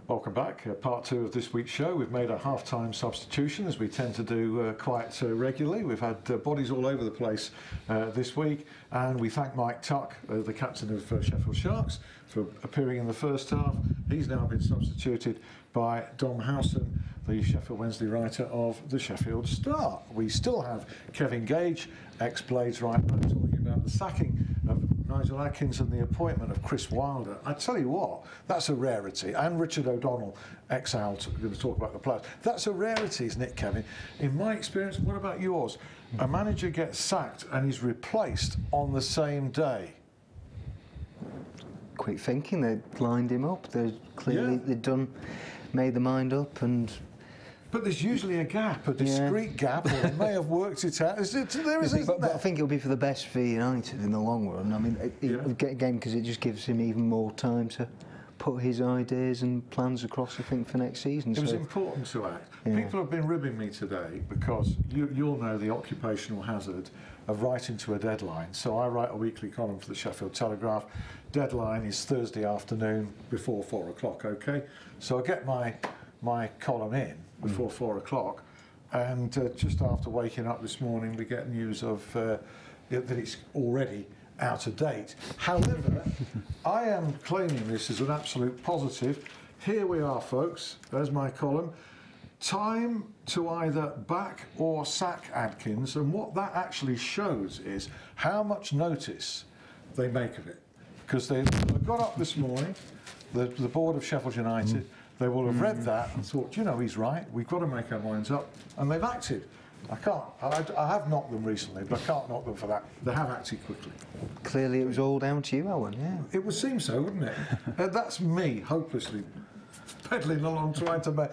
Welcome back. Part two of this week's show. We've made a half-time substitution, as we tend to do quite regularly. We've had bodies all over the place this week, and we thank Mike Tuck, the captain of Sheffield Sharks, for appearing in the first half. He's now been substituted by Dom Howson, the Sheffield Wednesday writer of the Sheffield Star. We still have Kevin Gage, ex-Blades writer, talking about the sacking of Nigel Adkins and the appointment of Chris Wilder. I tell you what, that's a rarity. And Richard O'Donnell, ex-out, going to talk about the players. That's a rarity, isn't it, Kevin? In my experience, what about yours? A manager gets sacked and he's replaced on the same day. Quick thinking, they lined him up. They clearly they'd made their mind up, and. But there's usually a gap, a discreet gap, or they may have worked it out. But I think it'll be for the best for United in the long run. I mean, again, because it just gives him even more time to put his ideas and plans across, I think, for next season. It was important to act. Yeah. People have been ribbing me today because you'll know the occupational hazard of writing to a deadline. So I write a weekly column for the Sheffield Telegraph. Deadline is Thursday afternoon before 4 o'clock, OK? So I get my column in before 4 o'clock, and just after waking up this morning we get news of that it's already out of date. However, I am claiming this as an absolute positive. Here we are, folks, there's my column. Time to either back or sack Adkins, and what that actually shows is how much notice they make of it. Because they got up this morning, the board of Sheffield United, they will have read that and thought, you know, he's right, we've got to make our minds up, and they've acted. I have knocked them recently, but I can't knock them for that. They have acted quickly. Clearly it was all down to you, Owen, yeah. It would seem so, wouldn't it? That's me, hopelessly pedalling along, trying to make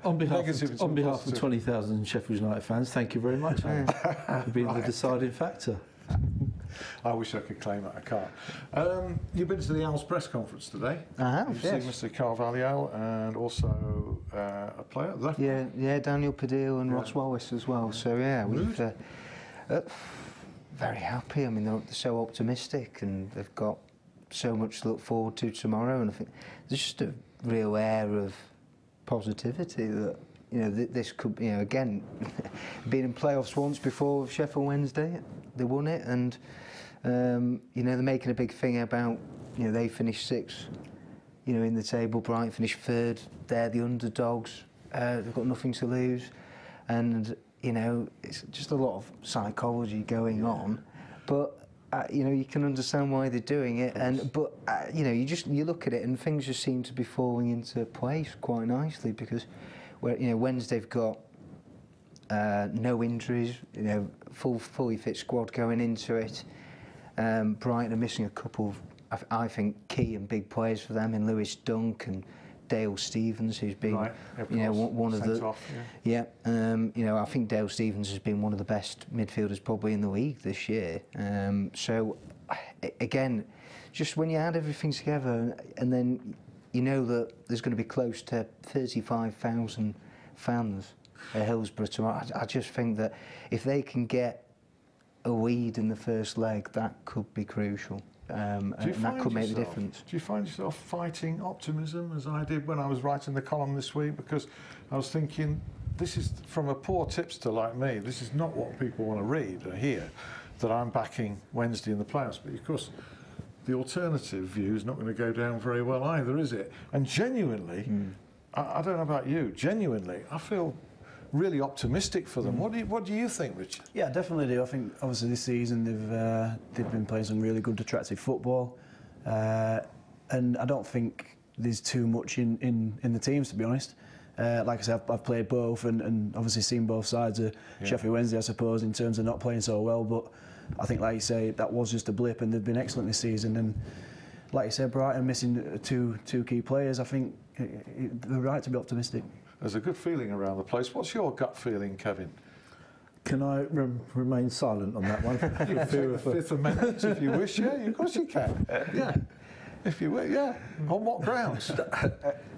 on behalf of 20,000 Sheffield United fans, thank you very much for being the deciding factor. I wish I could claim it, I can't. You've been to the Owls press conference today. I have, You've seen Mr. Carvalho and also a player. Yeah, Daniel Padil and Ross Wallace as well. So yeah, we've very happy. I mean, they're so optimistic and they've got so much to look forward to tomorrow. And I think there's just a real air of positivity that, you know, this could, you know, again, been in playoffs once before with Sheffield Wednesday, they won it, and you know, they're making a big thing about, you know, they finished sixth, you know, in the table. Brighton finished third. They're the underdogs. They've got nothing to lose, and you know, it's just a lot of psychology going on, but. You know, you can understand why they're doing it, but you know, you look at it and things just seem to be falling into place quite nicely, because you know, Wednesday've got no injuries, you know, fully fit squad going into it. Brighton are missing a couple of, I think, key and big players for them in Lewis Dunk and Dale Stephens, who's been, you know, one of the, you know, I think Dale Stephens has been one of the best midfielders probably in the league this year. So again, just when you add everything together, and then you know that there's going to be close to 35,000 fans at Hillsborough tomorrow. I just think that if they can get a lead in the first leg, that could be crucial. And that could make the difference. Do you find yourself fighting optimism, as I did when I was writing the column this week? Because I was thinking, this is, from a poor tipster like me, this is not what people want to read or hear, that I'm backing Wednesday in the playoffs. But of course, the alternative view is not going to go down very well either, is it? And genuinely, I don't know about you, genuinely, I feel really optimistic for them. What do you think, Richard? Yeah, definitely do. I think obviously this season they've been playing some really good, attractive football, and I don't think there's too much in the teams, to be honest. Like I said, I've played both and obviously seen both sides of Sheffield Wednesday, I suppose, in terms of not playing so well. But I think, like you say, that was just a blip, and they've been excellent this season. And like you said, Brighton missing two key players. I think they're right to be optimistic. There's a good feeling around the place. What's your gut feeling, Kevin? Can I remain silent on that one? You can take the Fifth Amendment if you wish. Yeah, of course you can. Yeah, if you wish. Yeah. On what grounds?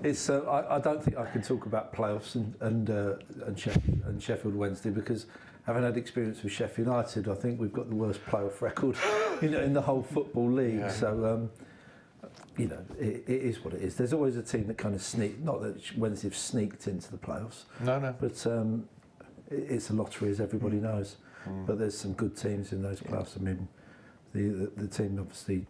It's. I don't think I can talk about playoffs and Sheffield Wednesday, because having had experience with Sheffield United, I think we've got the worst playoff record in the whole football league. Yeah. So you know, it is what it is. There's always a team that kind of sneak, not that Wednesday have sneaked into the playoffs. No. But it's a lottery, as everybody knows. But there's some good teams in those playoffs. I mean, the team obviously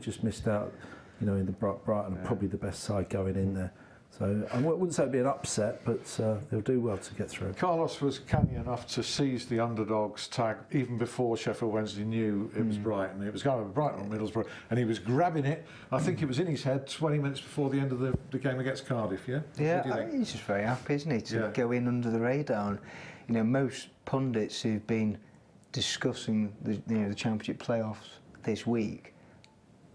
just missed out, you know, in the Brighton, probably the best side going in there. So I wouldn't say it'd be an upset, but they'll do well to get through. Carlos was canny enough to seize the underdogs tag even before Sheffield Wednesday knew it was Brighton. It was going to be Brighton or Middlesbrough, and he was grabbing it. I think it was in his head 20 minutes before the end of the game against Cardiff, yeah? Yeah, he's just very happy, isn't he, to go in under the radar. And, you know, most pundits who've been discussing the Championship playoffs this week,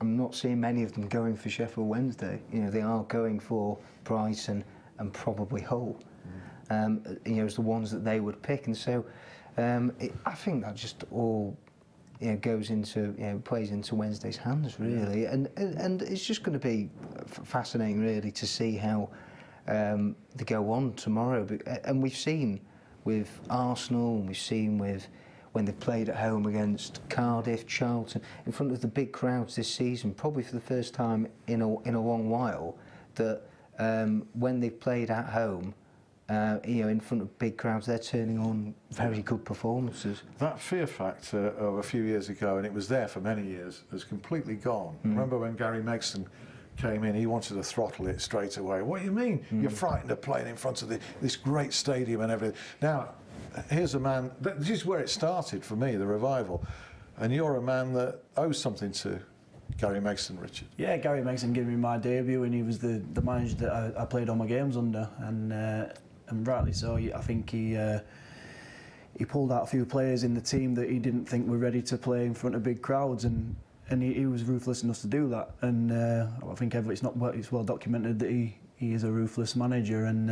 I'm not seeing many of them going for Sheffield Wednesday. You know, they are going for Brighton and probably Hull, you know, as the ones that they would pick. And so I think that just all, you know, goes into, you know, plays into Wednesday's hands, really. And it's just going to be fascinating, really, to see how they go on tomorrow. And we've seen with Arsenal, and we've seen with when they've played at home against Cardiff, Charlton, in front of the big crowds this season, probably for the first time in a long while, that when they've played at home, you know, in front of big crowds, they're turning on very good performances. That fear factor of a few years ago, and it was there for many years, has completely gone. Remember when Gary Megson came in, he wanted to throttle it straight away. What do you mean? You're frightened of playing in front of this great stadium and everything. Now, here's a man, this is where it started for me, the revival. And you're a man that owes something to Gary Megson, Richard. Yeah, Gary Megson gave me my debut, and he was the manager that I played all my games under, and rightly so. I think he pulled out a few players in the team that he didn't think were ready to play in front of big crowds, and he was ruthless enough to do that. And I think it's well documented that he is a ruthless manager, and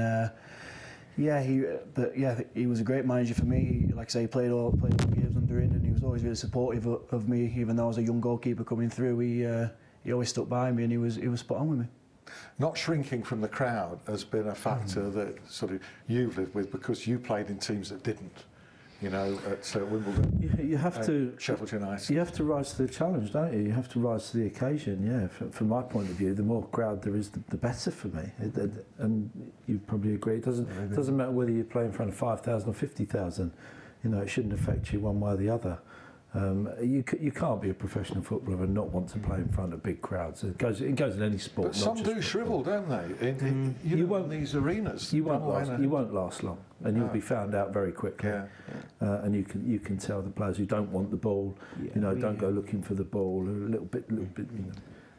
he was a great manager for me. Like I say, he played all the games under him, and he was always really supportive of me. Even though I was a young goalkeeper coming through, he always stuck by me, and he was spot on with me. Not shrinking from the crowd has been a factor that sort of you've lived with, because you played in teams that didn't. You know, at Wimbledon, you have to Sheffield United. You have to rise to the challenge, don't you? You have to rise to the occasion. Yeah, from my point of view, the more crowd there is, the better for me. And you probably agree. It doesn't matter whether you play in front of 5,000 or 50,000. You know, it shouldn't affect you one way or the other. You can't be a professional footballer and not want to play in front of big crowds. It goes in any sport. But some do shrivel, don't they? You won't in these arenas. You won't last long, and you'll be found out very quickly. And you can tell the players who don't want the ball, don't go looking for the ball. A little bit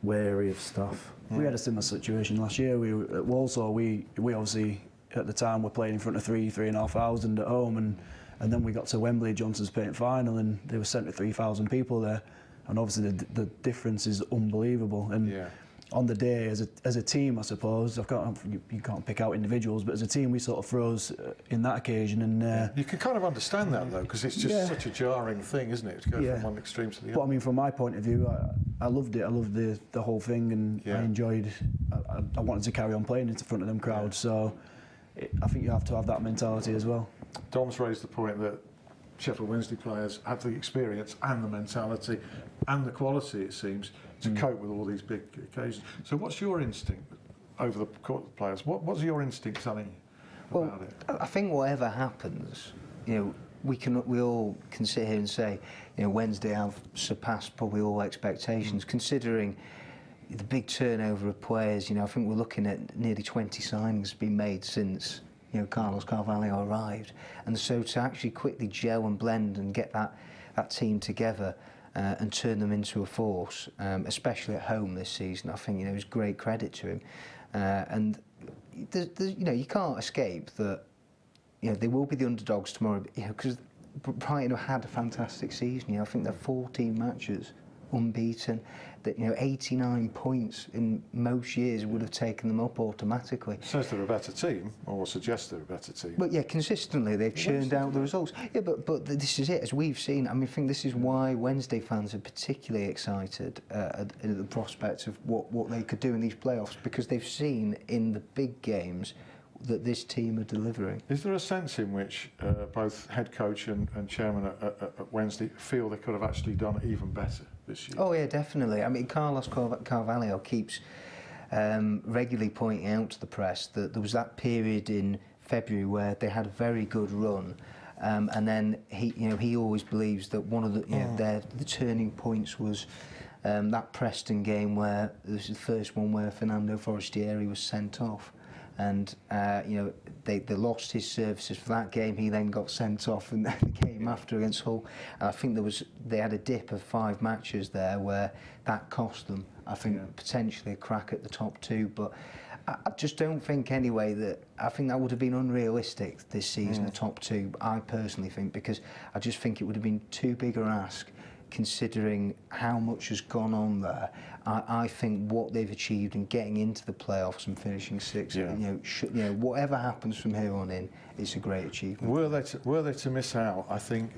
wary of stuff. We had a similar situation last year. At Walsall, we obviously at the time were playing in front of 3,500 at home, and then we got to Wembley, Johnson's Paint final, and there were 73,000 people there, and obviously the difference is unbelievable. And on the day, as a team, I suppose, you can't pick out individuals, but as a team, we sort of froze in that occasion. And you can kind of understand that though, because it's just such a jarring thing, isn't it, to go from one extreme to the other. But I mean, from my point of view, I loved it. I loved the whole thing, and I enjoyed. I wanted to carry on playing in front of them crowds. So I think you have to have that mentality as well. Dom's raised the point that Sheffield Wednesday players have the experience and the mentality and the quality, it seems, to cope with all these big occasions. So what's your instinct over the players? What's your instinct telling you about it? I think whatever happens, we all can sit here and say, Wednesday have surpassed probably all expectations, considering the big turnover of players. I think we're looking at nearly 20 signings being made since Carlos Carvalho arrived, and so to actually quickly gel and blend and get that team together and turn them into a force, especially at home this season, I think is great credit to him. And you can't escape that they will be the underdogs tomorrow, because Brighton have had a fantastic season. I think they're 14 matches unbeaten, that 89 points in most years would have taken them up automatically. Says they're a better team, or suggests they're a better team. But consistently they've churned out the results. But this is it, as we've seen. I think this is why Wednesday fans are particularly excited at the prospect of what they could do in these playoffs, because they've seen in the big games that this team are delivering. Is there a sense in which both head coach and chairman at Wednesday feel they could have actually done even better? this year. Oh yeah, definitely. I mean, Carlos Carvalho keeps regularly pointing out to the press that there was that period in February where they had a very good run, and then he always believes that one of the the turning points was that Preston game where this is the first one where Fernando Forestieri was sent off, and they lost his services for that game. He then got sent off, and then the game after against Hull, and I think they had a dip of 5 matches there where that cost them. I think potentially a crack at the top 2, but I just don't think anyway I think that would have been unrealistic this season, the top 2. I personally think, because I just think it would have been too big a ask, considering how much has gone on there. I think what they've achieved in getting into the playoffs and finishing 6th, whatever happens from here on in, it's a great achievement. Were they to miss out, I think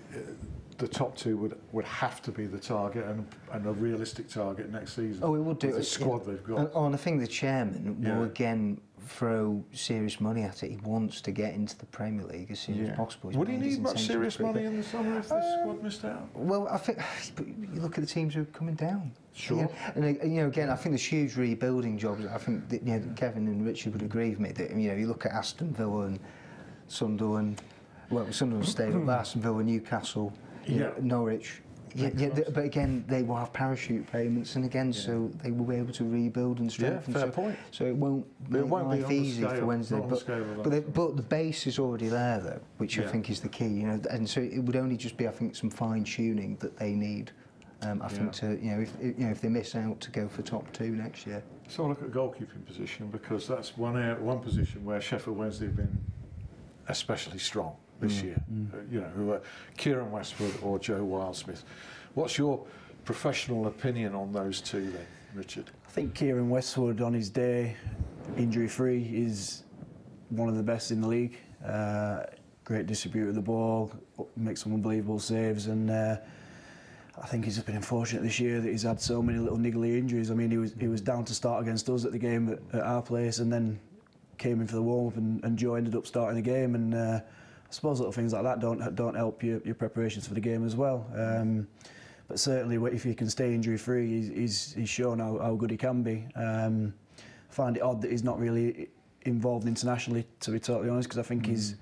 the top 2 would have to be the target, and a realistic target next season. Oh, it would do. The squad they've got. And I think the chairman will again throw serious money at it. He wants to get into the Premier League as soon as possible. Would he need much serious money in the summer if the squad missed out? Well, I think you look at the teams who are coming down. Sure. And again, I think there's huge rebuilding jobs. I think that, Kevin and Richard would agree with me that you look at Aston Villa and Sunderland. Well, Sunderland stayed up, Aston Villa, Newcastle, Norwich. But again, they will have parachute payments, and again, so they will be able to rebuild and strengthen. Fair point. So it won't make life easy for Wednesday. But the base is already there, though, which I think is the key. And so it would only just be, I think, some fine tuning that they need. I think to if they miss out, to go for top 2 next year. So I look at goalkeeping position, because that's one position where Sheffield Wednesday have been especially strong this year. Who are Kieran Westwood or Joe Wildsmith. What's your professional opinion on those 2 then, Richard? I think Kieran Westwood on his day, injury-free, is one of the best in the league. Great distributor of the ball, makes some unbelievable saves, and I think he's just been unfortunate this year that he's had so many little niggly injuries. I mean, he was down to start against us at the game at our place, and then came in for the warm-up, and Joe ended up starting the game, and I suppose little things like that don't help your preparations for the game as well. But certainly, if he can stay injury-free, he's shown how good he can be. I find it odd that he's not really involved internationally, to be totally honest, because I think he's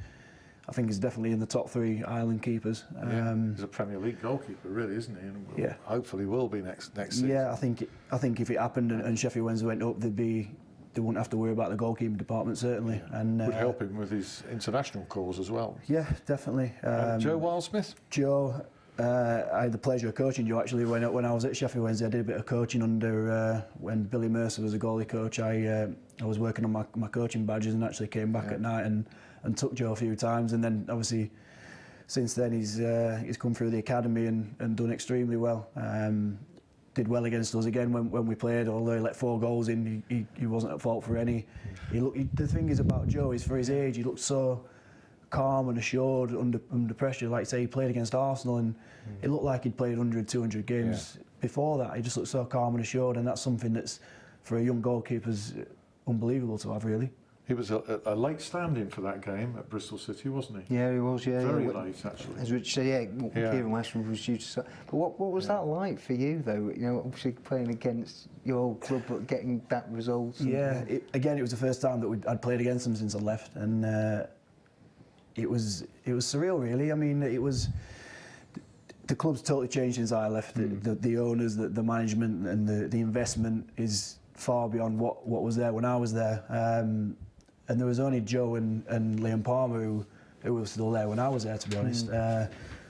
definitely in the top 3 Ireland keepers. He's a Premier League goalkeeper, really, isn't he? And hopefully will be next season. Yeah, I think if it happened and Sheffield Wednesday went up, they wouldn't have to worry about the goalkeeping department, certainly. And would help him with his international cause as well. Yeah, definitely. Joe Wildsmith? Joe, I had the pleasure of coaching Joe, actually, when I was at Sheffield Wednesday. I did a bit of coaching under when Billy Mercer was a goalie coach. I was working on my coaching badges, and actually came back at night and took Joe a few times, and then obviously since then he's come through the academy and done extremely well. Did well against us again when we played, although he let 4 goals in. He wasn't at fault for any. The thing is about Joe is, for his age, he looked so calm and assured under pressure. Like, say, he played against Arsenal, and it looked like he'd played 100, 200 games before that. He just looked so calm and assured, and that's something that's, for a young goalkeeper's, unbelievable to have, really. He was a late stand-in for that game at Bristol City, wasn't he? Yeah, he was. Yeah, very late, actually. As Rich said, Kieran Westwood was due to start. But what was that like for you, though? Obviously playing against your old club, but getting that result. Yeah, it was the first time that I'd played against them since I left, and it was surreal, really. I mean, the club's totally changed since I left. The owners, the management, and the investment is far beyond what was there when I was there. And there was only Joe and Liam Palmer who were still there when I was there, to be honest.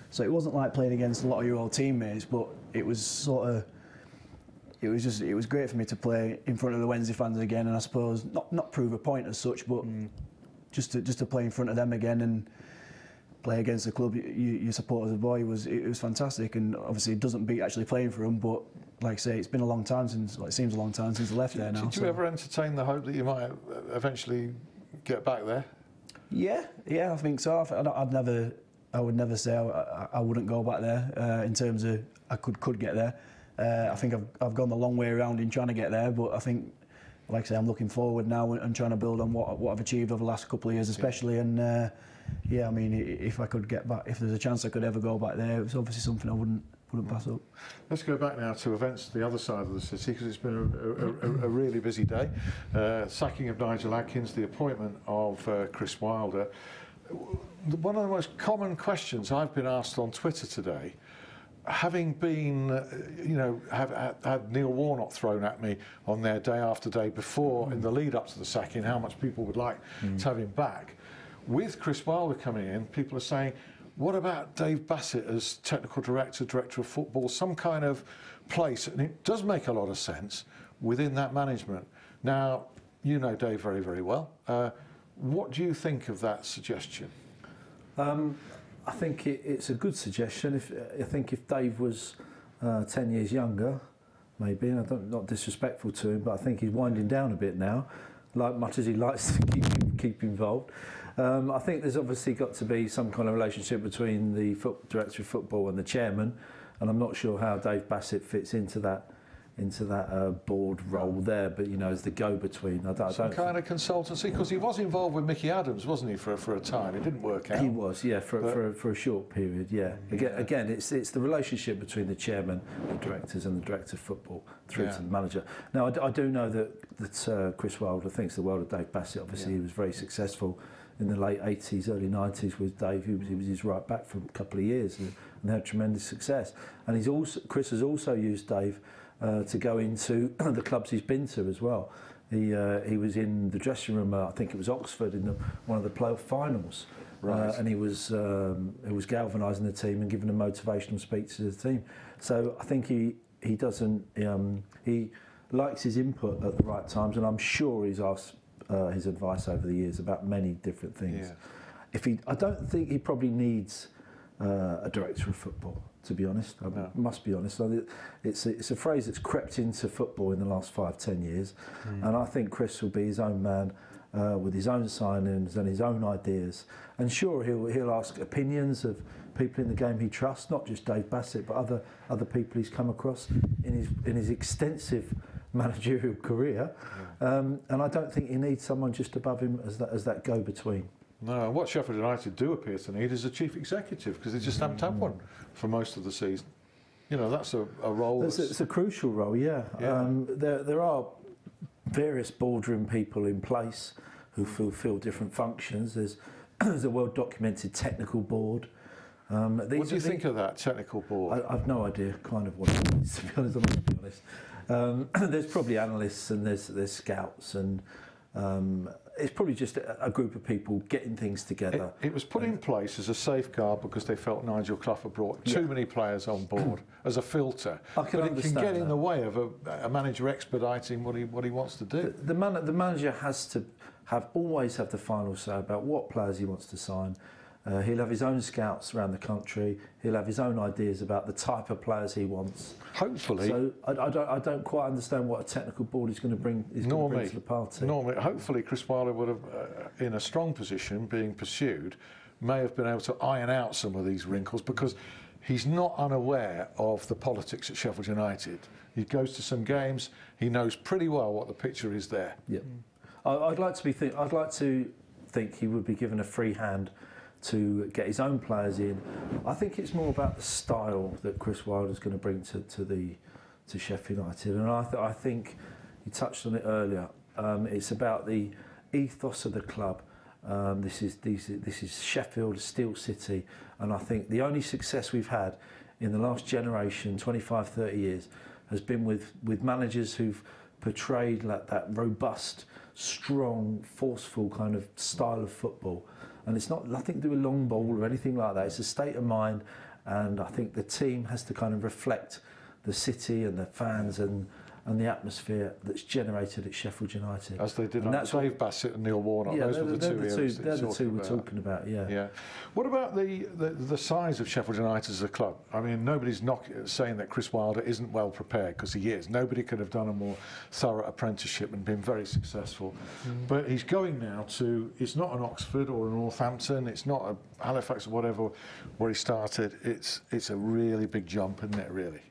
So it wasn't like playing against a lot of your old teammates, but it was it was great for me to play in front of the Wednesday fans again, and I suppose not prove a point as such, but just to play in front of them again and play against the club you support as a boy it was fantastic. And obviously it doesn't beat actually playing for them, but like I say, it's been a long time since, it seems a long time since I left there now. Did you ever entertain the hope that you might eventually get back there? Yeah, I think so. I would never say I wouldn't go back there in terms of I could get there. I think I've gone the long way around in trying to get there, but I think, like I say, I'm looking forward now and trying to build on what I've achieved over the last couple of years, especially. And I mean, if I could get back, if there's a chance I could ever go back there, it's obviously something I wouldn't wouldn't pass up. Let's go back now to events to the other side of the city, because it's been a really busy day. Sacking of Nigel Adkins, the appointment of Chris Wilder. One of the most common questions I've been asked on Twitter today, having been, have had Neil Warnock thrown at me on there day after day before, in the lead up to the sacking, how much people would like to have him back. With Chris Wilder coming in, people are saying, what about Dave Bassett as technical director, director of football, some kind of place? And it does make a lot of sense within that management. Now, you know Dave very, very well. What do you think of that suggestion? I think it's a good suggestion. I think if Dave was 10 years younger, maybe, and I'm not disrespectful to him, but I think he's winding down a bit now, like much as he likes to keep involved. I think there's obviously got to be some kind of relationship between the director of football and the chairman, and I'm not sure how Dave Bassett fits into that board role there, but as the go-between. Some kind of consultancy, because he was involved with Mickey Adams, wasn't he, for a time? It didn't work out. He was, yeah, for a short period, yeah. Again, it's the relationship between the chairman, the directors, and the director of football through to the manager. Now, I do know that Chris Wilder thinks the world of Dave Bassett. Obviously, he was very successful in the late 80s, early 90s with Dave. He was his right back for a couple of years and had tremendous success. And Chris has also used Dave to go into the clubs he's been to as well. He was in the dressing room, I think it was Oxford, in one of the playoff finals. Right. And he was galvanising the team and giving a motivational speech to the team. So I think he likes his input at the right times, and I'm sure he's asked his advice over the years about many different things. Yeah. I don't think he probably needs a director of football, to be honest. I must be honest. It's a phrase that's crept into football in the last 5-10 years, and I think Chris will be his own man with his own signings and his own ideas. And sure, he'll ask opinions of people in the game he trusts, not just Dave Bassett, but other people he's come across in his extensive managerial career. And I don't think he needs someone just above him as that go-between. No, what Sheffield United do appear to need is a chief executive, because they just haven't had one for most of the season. That's a role. It's a crucial role, yeah. There are various boardroom people in place who fulfil different functions. There's a well-documented technical board. What do you think of that technical board? I've no idea kind of what it is, to be honest. I must be honest. There's probably analysts and there's scouts, and it's probably just a group of people getting things together. It was put in place as a safeguard because they felt Nigel Clough had brought too many players on board as a filter. But it can get in the way of a manager expediting what he wants to do. The manager has to always have the final say about what players he wants to sign. He'll have his own scouts around the country. He'll have his own ideas about the type of players he wants. Hopefully. So I don't quite understand what a technical board is going to bring to the party. Normally, hopefully, Chris Wilder would have, in a strong position, being pursued, may have been able to iron out some of these wrinkles, because he's not unaware of the politics at Sheffield United. He goes to some games. He knows pretty well what the picture is there. Yeah. I'd like to think he would be given a free hand to get his own players in. I think it's more about the style that Chris Wilder's going to bring to Sheffield United, and I think you touched on it earlier. It's about the ethos of the club. This is Sheffield, Steel City, and I think the only success we've had in the last generation, 25, 30 years, has been with managers who've portrayed like that robust, strong, forceful kind of style of football. And it's not nothing to do with long ball or anything like that. It's a state of mind, and I think the team has to kind of reflect the city and the fans and the atmosphere that's generated at Sheffield United. As they did under Dave Bassett and Neil Warnock. Yeah, those were they're the two we're talking about. Yeah. What about the size of Sheffield United as a club? I mean, nobody's saying that Chris Wilder isn't well prepared, because he is. Nobody could have done a more thorough apprenticeship and been very successful. But he's going now to. It's not an Oxford or a Northampton. It's not a Halifax or whatever where he started. It's a really big jump, isn't it? Really.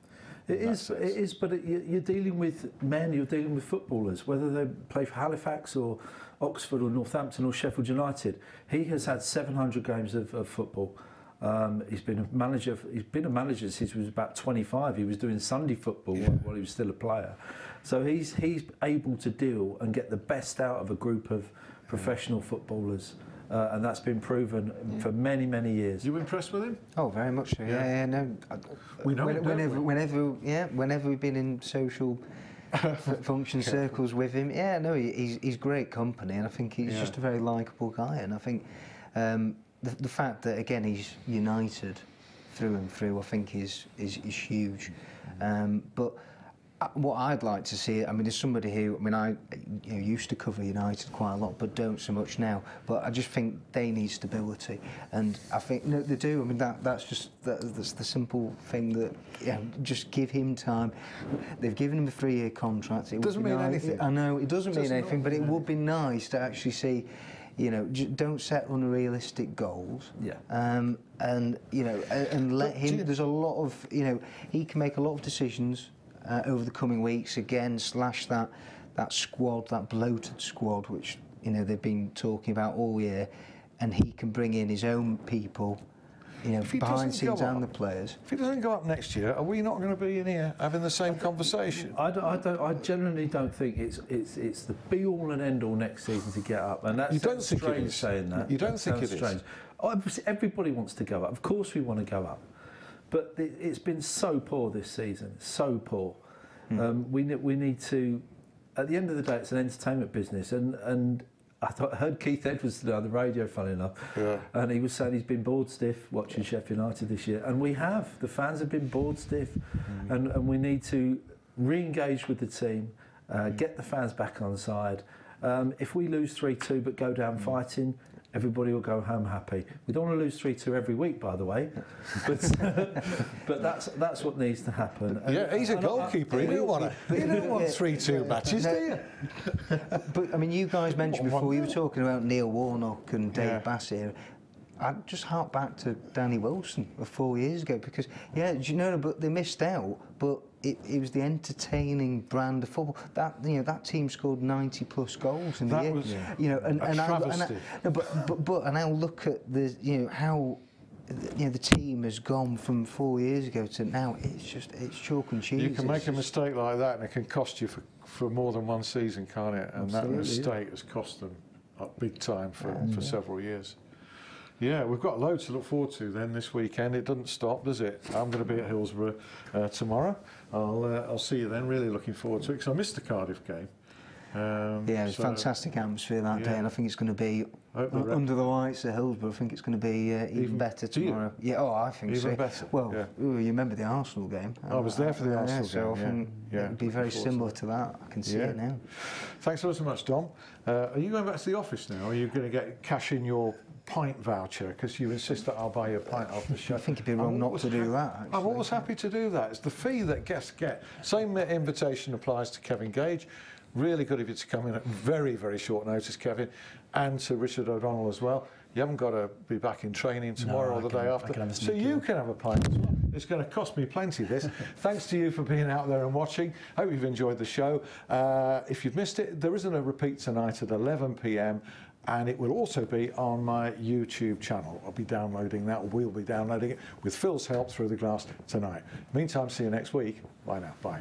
It is, but you're dealing with men, you're dealing with footballers, whether they play for Halifax or Oxford or Northampton or Sheffield United. He has had 700 games of football. He's been a manager. He's been a manager since he was about 25. He was doing Sunday football while he was still a player. So he's able to deal and get the best out of a group of professional footballers, and that's been proven for many, many years. You impressed with him? Oh, very much so. Yeah, no. We know Whenever we've been in social function circles with him, he's great company, and I think he's just a very likeable guy. And I think the fact that again he's united through and through, I think is huge. But what I'd like to see, I mean, as somebody who, I mean, I used to cover United quite a lot, but don't so much now. But I just think they need stability, and I think they do. I mean, that's the simple thing that just give him time. They've given him a 3-year contract. It doesn't mean anything. I know it doesn't mean anything, but it would be nice to actually see. Don't set unrealistic goals. Yeah. And and let him. There's a lot of he can make a lot of decisions over the coming weeks. Again, slash that squad, that bloated squad, which they've been talking about all year, and he can bring in his own people. Behind the scenes and the players. If he doesn't go up next year, are we not going to be in here having the same conversation? I generally don't think it's the be all and end all next season to get up, and that's strange saying that. You don't think it strange. Everybody wants to go up. Of course, we want to go up, but it's been so poor this season. So poor. We need to. At the end of the day, it's an entertainment business, and I heard Keith Edwards today on the radio, funny enough, and he was saying he's been bored stiff watching Sheffield United this year, and we have. The fans have been bored stiff, and we need to re-engage with the team, get the fans back on side. If we lose 3-2 but go down fighting, everybody will go home happy. We don't want to lose 3-2 every week, by the way, but that's what needs to happen. He's a goalkeeper. You don't want 3-2 matches, do you? But I mean, you guys mentioned before, you were talking about Neil Warnock and Dave Bassett. I'd just hark back to Danny Wilson of 4 years ago, because but they missed out. But it was the entertaining brand of football. That team scored 90+ goals in the year. But now look at the how the team has gone from 4 years ago to now. It's chalk and cheese. You can make a mistake like that, and it can cost you for more than one season, can't it? And that mistake has cost them big time for several years. Yeah, we've got loads to look forward to then this weekend. It doesn't stop, does it? I'm going to be at Hillsborough tomorrow. I'll see you then. Really looking forward to it, because I missed the Cardiff game. It's fantastic atmosphere that day, and I think it's going to be under the lights at Hillsborough. I think it's going to be even better tomorrow. I think so. Even better. Well, you remember the Arsenal game? I was there for the Arsenal game. So I think it'll be very similar to that. I can see it now. Thanks so much, Dom. Are you going back to the office now? Are you going to cash in your pint voucher, because you insist that I'll buy you a pint off the show? I think it'd be wrong not to do that, actually. I'm always happy to do that. It's the fee that guests get. Same invitation applies to Kevin Gage. Really good of you to come in at very, very short notice, Kevin, and to Richard O'Donnell as well. You haven't got to be back in training tomorrow or the day after, so you can have a pint as well. It's going to cost me plenty, this. Thanks to you for being out there and watching. Hope you've enjoyed the show. If you've missed it, there isn't a repeat tonight at 11 p.m, and it will also be on my YouTube channel. I'll be downloading that, or we'll be downloading it, with Phil's help, through the glass tonight. Meantime, see you next week. Bye now. Bye.